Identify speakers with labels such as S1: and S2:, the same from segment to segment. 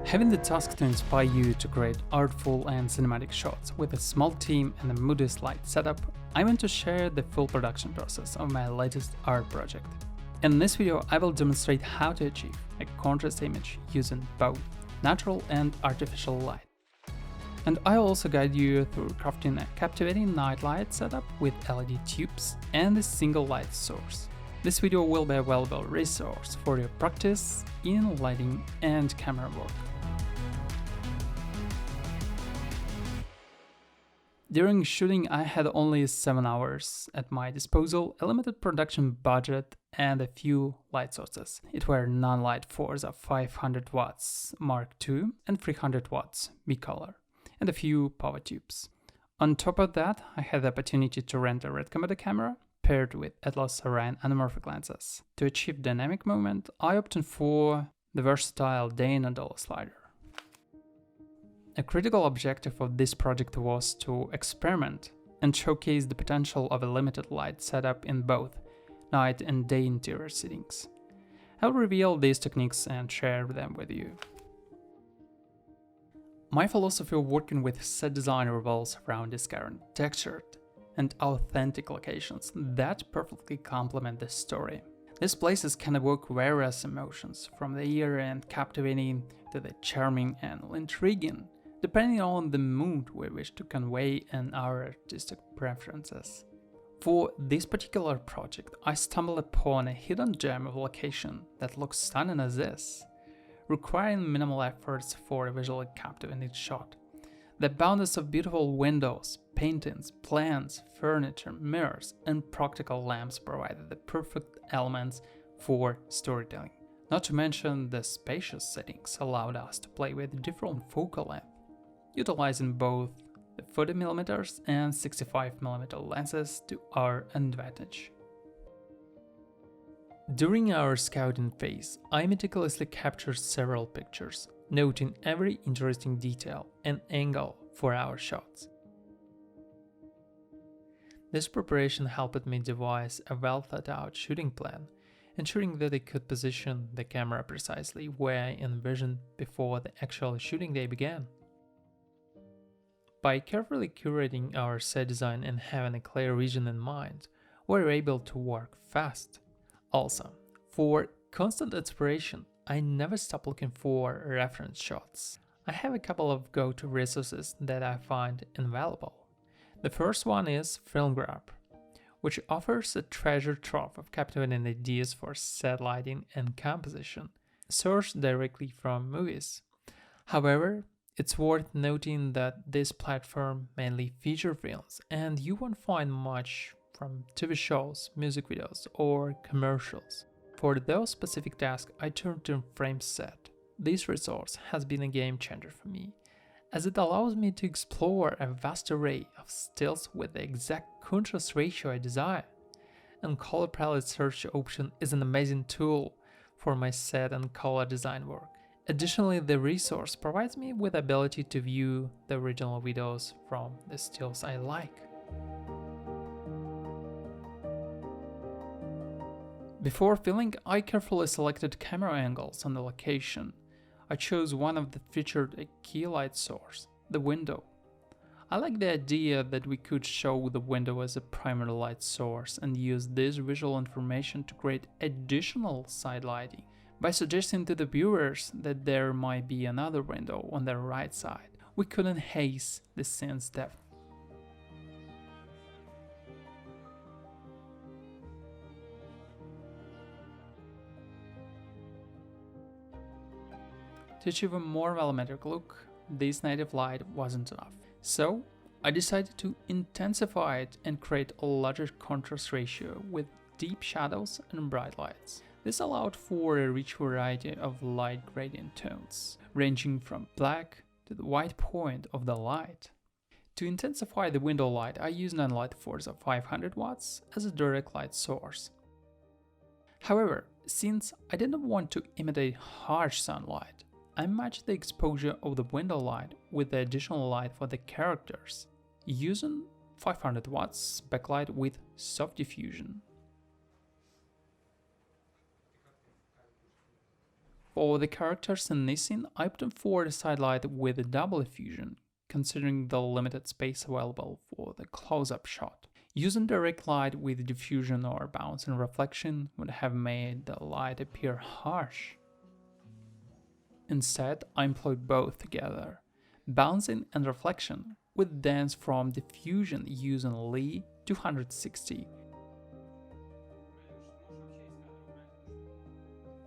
S1: Having the task to inspire you to create artful and cinematic shots with a small team and a modest light setup, I want to share the full production process of my latest art project. In this video, I will demonstrate how to achieve a contrast image using both natural and artificial light. And I'll also guide you through crafting a captivating night light setup with LED tubes and a single light source. This video will be a valuable resource for your practice in lighting and camera work. During shooting, I had only 7 hours at my disposal, a limited production budget, and a few light sources. It were Nanlite 4s of 500 watts Mark II and 300 watts B-color, and a few power tubes. On top of that, I had the opportunity to rent a red comedy camera paired with Atlas Orion anamorphic lenses. To achieve dynamic movement, I opted for the versatile day and dollar slider. A critical objective of this project was to experiment and showcase the potential of a limited light setup in both night and day interior settings. I'll reveal these techniques and share them with you. My philosophy of working with set design revolves around discovering textured and authentic locations that perfectly complement the story. These places can evoke various emotions, from the eerie and captivating to the charming and intriguing, depending on the mood we wish to convey and our artistic preferences. For this particular project, I stumbled upon a hidden gem of location that looks stunning as this, requiring minimal efforts for a visually captivating shot. The abundance of beautiful windows, paintings, plants, furniture, mirrors, and practical lamps provided the perfect elements for storytelling. Not to mention the spacious settings allowed us to play with different focal length, utilizing both the 40mm and 65mm lenses to our advantage. During our scouting phase, I meticulously captured several pictures, noting every interesting detail and angle for our shots. This preparation helped me devise a well-thought-out shooting plan, ensuring that I could position the camera precisely where I envisioned before the actual shooting day began. By carefully curating our set design and having a clear vision in mind, we were able to work fast. Also, for constant inspiration, I never stop looking for reference shots. I have a couple of go-to resources that I find invaluable. The first one is Film Grab, which offers a treasure trove of captivating ideas for set lighting and composition, sourced directly from movies. However, it's worth noting that this platform mainly features films, and you won't find much from TV shows, music videos, or commercials. For those specific tasks, I turned to FrameSet. This resource has been a game changer for me, as it allows me to explore a vast array of stills with the exact contrast ratio I desire. And Color Palette search option is an amazing tool for my set and color design work. Additionally, the resource provides me with the ability to view the original videos from the stills I like. Before filming, I carefully selected camera angles on the location. I chose one of that featured a key light source, the window. I like the idea that we could show the window as a primary light source and use this visual information to create additional side lighting. By suggesting to the viewers that there might be another window on the right side, we could enhance the scene's depth. To achieve a more volumetric look, this native light wasn't enough. So, I decided to intensify it and create a larger contrast ratio with deep shadows and bright lights. This allowed for a rich variety of light gradient tones, ranging from black to the white point of the light. To intensify the window light, I used Nanlite 4s of 500 watts as a direct light source. However, since I didn't want to imitate harsh sunlight, I matched the exposure of the window light with the additional light for the characters, using 500 watts backlight with soft diffusion. For the characters in this scene, I opted for the side light with a double diffusion, considering the limited space available for the close-up shot. Using direct light with diffusion or bounce and reflection would have made the light appear harsh. Instead, I employed both together, bouncing and reflection, with dance from diffusion using Lee 260,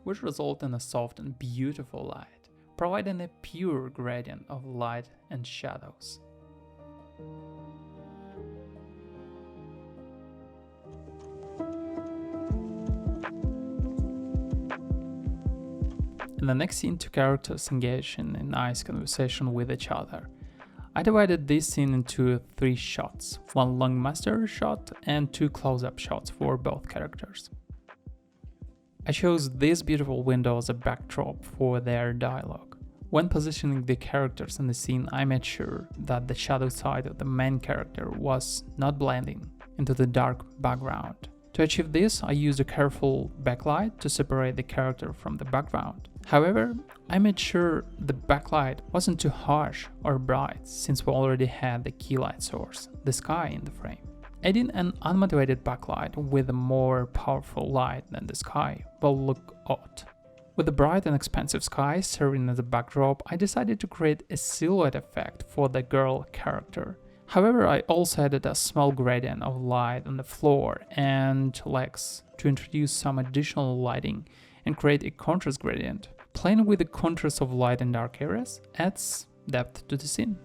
S1: which result in a soft and beautiful light, providing a pure gradient of light and shadows. In the next scene, two characters engage in a nice conversation with each other. I divided this scene into 3 shots, 1 long master shot and 2 close-up shots for both characters. I chose this beautiful window as a backdrop for their dialogue. When positioning the characters in the scene, I made sure that the shadow side of the main character was not blending into the dark background. To achieve this, I used a careful backlight to separate the character from the background. However, I made sure the backlight wasn't too harsh or bright, since we already had the key light source, the sky, in the frame. Adding an unmotivated backlight with a more powerful light than the sky will look odd. With the bright and expansive sky serving as a backdrop, I decided to create a silhouette effect for the girl character. However, I also added a small gradient of light on the floor and legs to introduce some additional lighting and create a contrast gradient. Playing with the contrast of light and dark areas adds depth to the scene.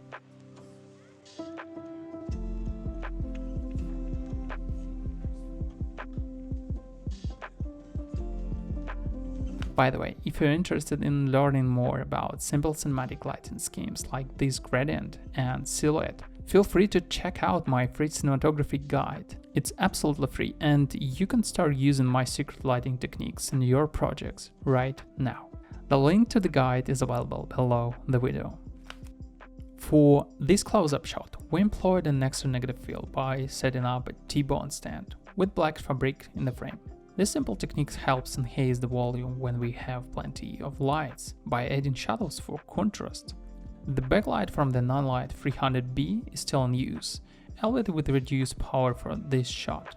S1: By the way, if you're interested in learning more about simple cinematic lighting schemes like this gradient and silhouette, feel free to check out my free cinematography guide. It's absolutely free and you can start using my secret lighting techniques in your projects right now. The link to the guide is available below the video. For this close-up shot, we employed an extra negative field by setting up a T-bone stand with black fabric in the frame. This simple technique helps enhance the volume when we have plenty of lights by adding shadows for contrast. The backlight from the Nanlite 300B is still in use, albeit with reduced power for this shot.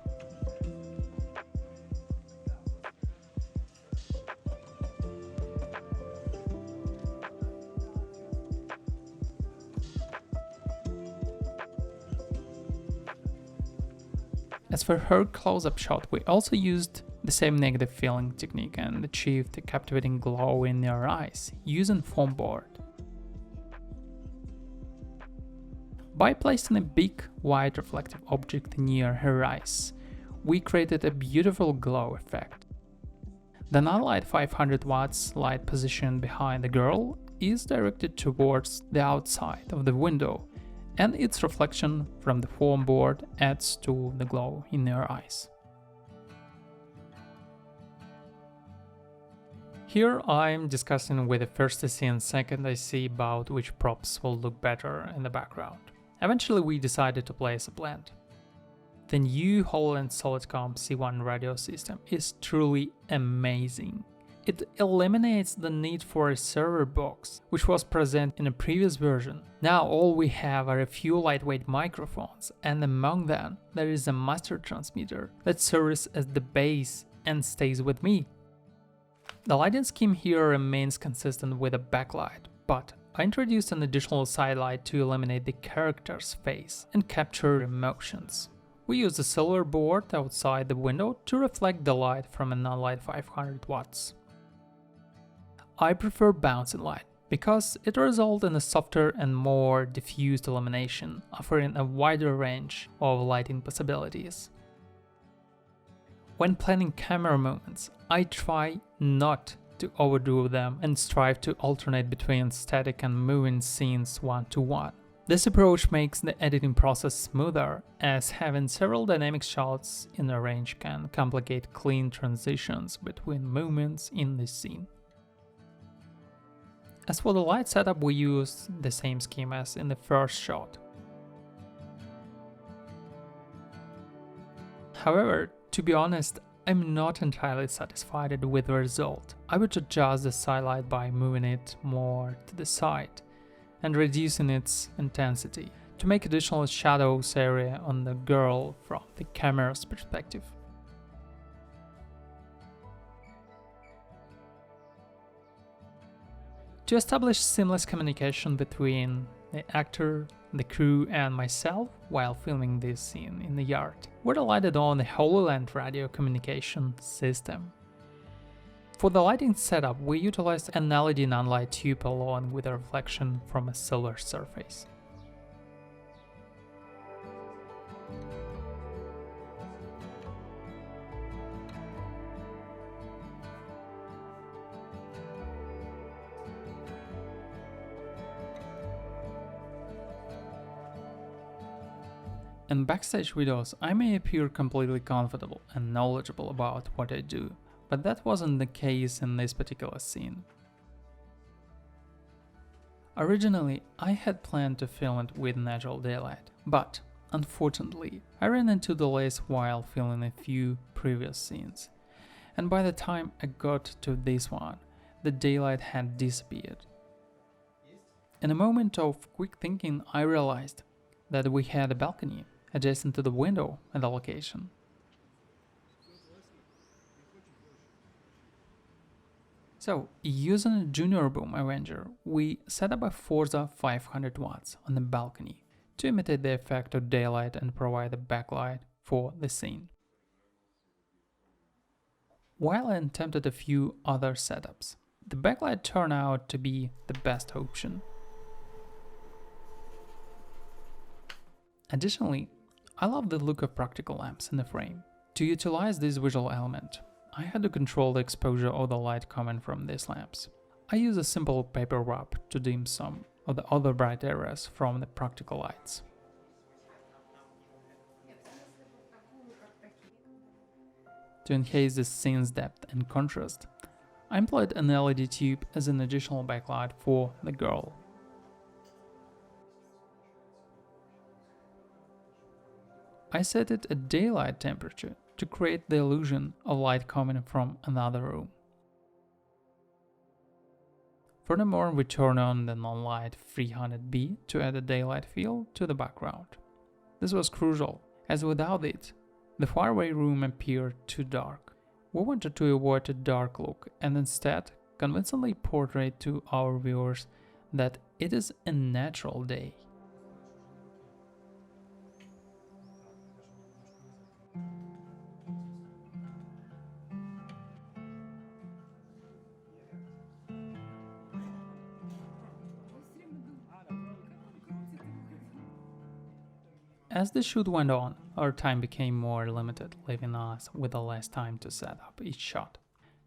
S1: As for her close-up shot, we also used the same negative filling technique and achieved a captivating glow in her eyes using foam board. By placing a big white reflective object near her eyes, we created a beautiful glow effect. The Nanlite 500 watts light position behind the girl is directed towards the outside of the window, and its reflection from the foam board adds to the glow in her eyes. Here I'm discussing with the first IC and second IC about which props will look better in the background. Eventually we decided to place a blend. The new HoloLens Solidcom C1 radio system is truly amazing. It eliminates the need for a server box, which was present in a previous version. Now all we have are a few lightweight microphones, and among them there is a master transmitter that serves as the base and stays with me. The lighting scheme here remains consistent with a backlight, but I introduced an additional side light to illuminate the character's face and capture emotions. We used a silver board outside the window to reflect the light from a Nanlite 500 watts. I prefer bouncing light because it results in a softer and more diffused illumination, offering a wider range of lighting possibilities. When planning camera movements, I try not to overdo them and strive to alternate between static and moving scenes one-to-one. This approach makes the editing process smoother, as having several dynamic shots in a range can complicate clean transitions between movements in the scene. As for the light setup, we used the same scheme as in the first shot. However, to be honest, I'm not entirely satisfied with the result. I would adjust the side light by moving it more to the side and reducing its intensity to make additional shadows area on the girl from the camera's perspective. To establish seamless communication between the actor, the crew, and myself while filming this scene in the yard, we relied on the HoloLens radio communication system. For the lighting setup, we utilized an LED Nanlite tube along with a reflection from a solar surface. In backstage videos, I may appear completely comfortable and knowledgeable about what I do, but that wasn't the case in this particular scene. Originally, I had planned to film it with natural daylight, but unfortunately, I ran into delays while filming a few previous scenes, and by the time I got to this one, the daylight had disappeared. In a moment of quick thinking, I realized that we had a balcony adjacent to the window at the location. So, using a Junior Boom Avenger, we set up a Forza 500 watts on the balcony to imitate the effect of daylight and provide a backlight for the scene. While I attempted a few other setups, the backlight turned out to be the best option. Additionally, I love the look of practical lamps in the frame. To utilize this visual element, I had to control the exposure of the light coming from these lamps. I use a simple paper wrap to dim some of the other bright areas from the practical lights. To enhance the scene's depth and contrast, I employed an LED tube as an additional backlight for the girl. I set it at daylight temperature to create the illusion of light coming from another room. Furthermore, we turn on the Nanlite 300B to add a daylight feel to the background. This was crucial, as without it, the faraway room appeared too dark. We wanted to avoid a dark look and instead convincingly portray to our viewers that it is a natural day. As the shoot went on, our time became more limited, leaving us with less time to set up each shot.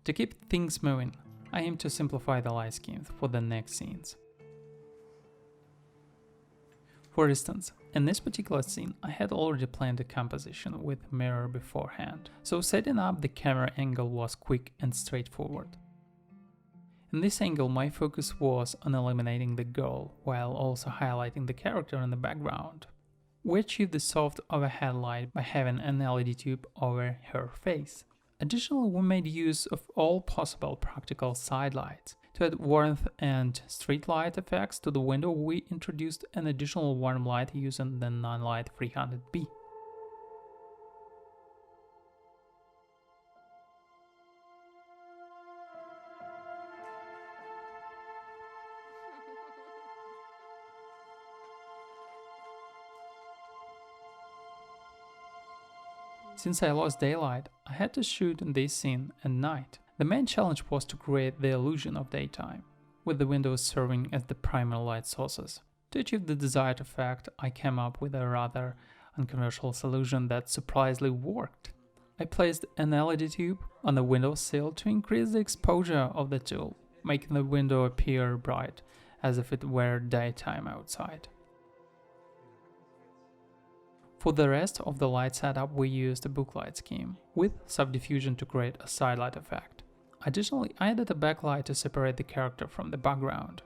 S1: To keep things moving, I aim to simplify the light schemes for the next scenes. For instance, in this particular scene, I had already planned the composition with mirror beforehand, so setting up the camera angle was quick and straightforward. In this angle, my focus was on eliminating the girl while also highlighting the character in the background. We achieved the soft overhead light by having an LED tube over her face. Additionally, we made use of all possible practical side lights. To add warmth and street light effects to the window, we introduced an additional warm light using the Nanlite 300B. Since I lost daylight, I had to shoot this scene at night. The main challenge was to create the illusion of daytime, with the windows serving as the primary light sources. To achieve the desired effect, I came up with a rather unconventional solution that surprisingly worked. I placed an LED tube on the windowsill to increase the exposure of the tool, making the window appear bright, as if it were daytime outside. For the rest of the light setup, we used a booklight scheme, with subdiffusion to create a sidelight effect. Additionally, I added a backlight to separate the character from the background.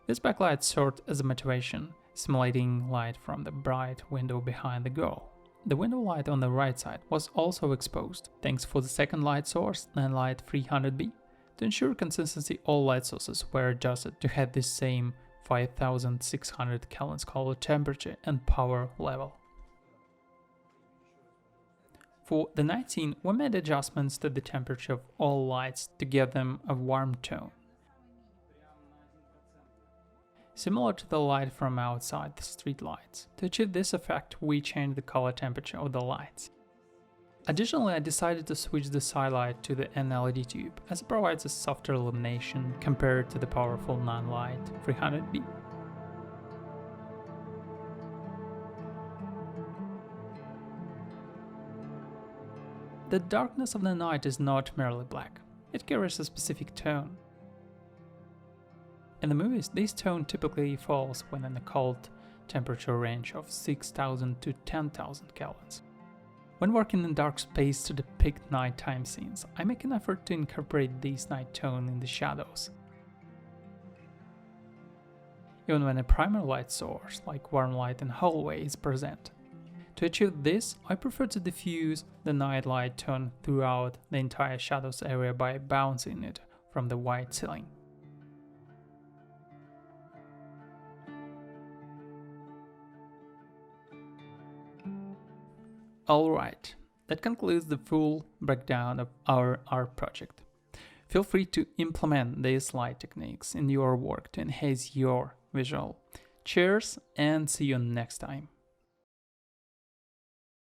S1: This backlight served as a motivation, simulating light from the bright window behind the girl. The window light on the right side was also exposed, thanks for the second light source, Nanlite 300B. To ensure consistency, all light sources were adjusted to have the same 5600 Kelvin color temperature and power level. For the night scene, we made adjustments to the temperature of all lights to give them a warm tone, similar to the light from outside the street lights. To achieve this effect, we changed the color temperature of the lights. Additionally, I decided to switch the side light to the NLED tube, as it provides a softer illumination compared to the powerful Nanlite 300B. The darkness of the night is not merely black, it carries a specific tone. In the movies, this tone typically falls within a cold temperature range of 6000 to 10,000 kelvins. When working in dark space to depict nighttime scenes, I make an effort to incorporate this night tone in the shadows. Even when a primary light source, like warm light in hallway, is present. To achieve this, I prefer to diffuse the night light tone throughout the entire shadows area by bouncing it from the white ceiling. Alright, that concludes the full breakdown of our art project. Feel free to implement these light techniques in your work to enhance your visual. Cheers and see you next time.